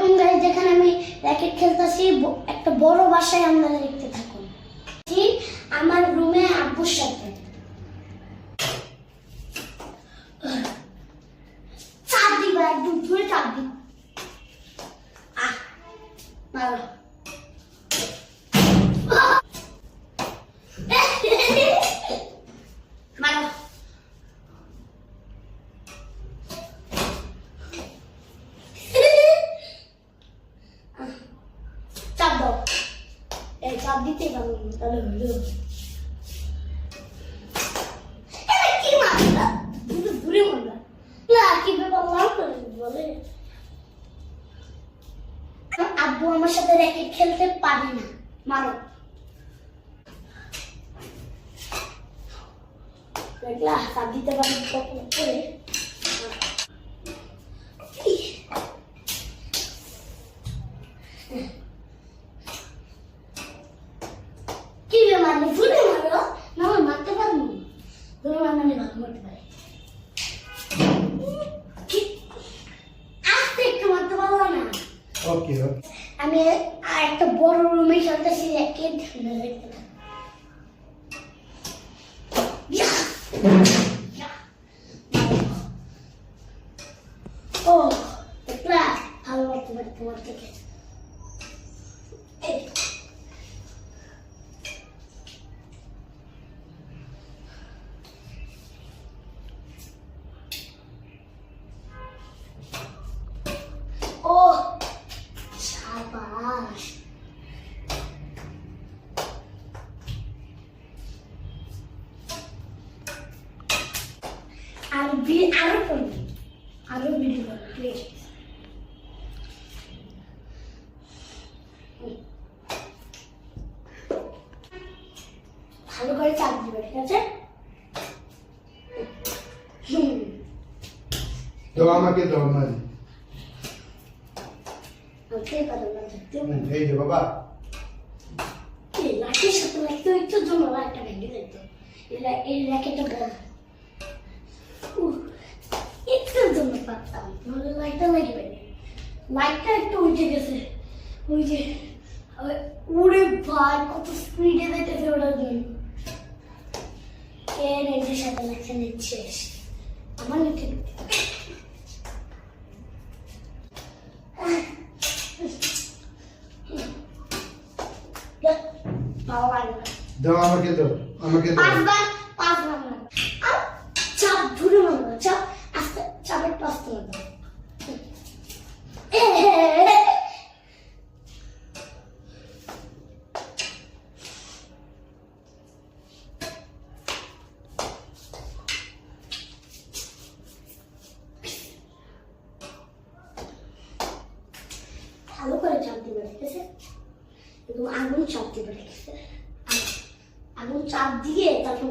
এখন গাইস যেখানে আমি র‍্যাকেট খেলতেছি একটা বড় বাসায় আমরা দেখতে থাকুন। আমার রুমে আব্বুর সাথে চাপ দিবা, একদম জোরে চাপ দিবা। মারো মারো চাপ দাও, এই চাপ দিতে পারবো তাহলে হলো। কি মারলা দূরে মারলা না, কি ব্যাপার মার করে বলে। আব্বু আমার সাথে র‍্যাকেট খেলতে পারে না, মারো। দেখলা চাপ দিতে পারি কত করে। কি রে মারলি, দূরে মারো না, আমার মারতে পারবো না, দূরে মারলে ভালো মারতে পারে। আস্তে একটু মারতে পারলো না। ওকে আমি আর একটা বড় রুমে খেলতেছি র‍্যাকেট দেখতে থাকি। ও দেখলা ভালো মারতে পারি তোমার থেকে। ও শাবাশ, আরো করবি, আরো ভিডিও করবি প্লিজ। ভালো করে চাপ দিবে, ঠিক আছে? দাও আমাকে, দাও মারি। ওকে পারো না দেখতে। এই যে বাবা, এই লাঠির সাথে লাগতো একটু জন্য লাইটটা ভেঙে যেত। এই র্যাকেটটা বড়, একটু জন্য পারতাম, নাহলে লাইটটা লাগবে না। লাইটটা একটু উঠে গেছে, ওই যে উড়ে ভাই কত স্পিডে যেতেছে ওটার জন্য। কে নিজের সাথে লাগছে নিচ্ছে আমার নিচে দাও আমাকে, দাও আমাকে, দাও। পাঁচবার না, চাপ ধরে মারবো, চাপ আস্তে, চাপের পাঁচতে মারবো। ভালো করে চাপ দিবে, ঠিক আছে? একদম আগুন চাপ দিবে, ঠিক আছে? আগুন চাপ দিয়ে তারপর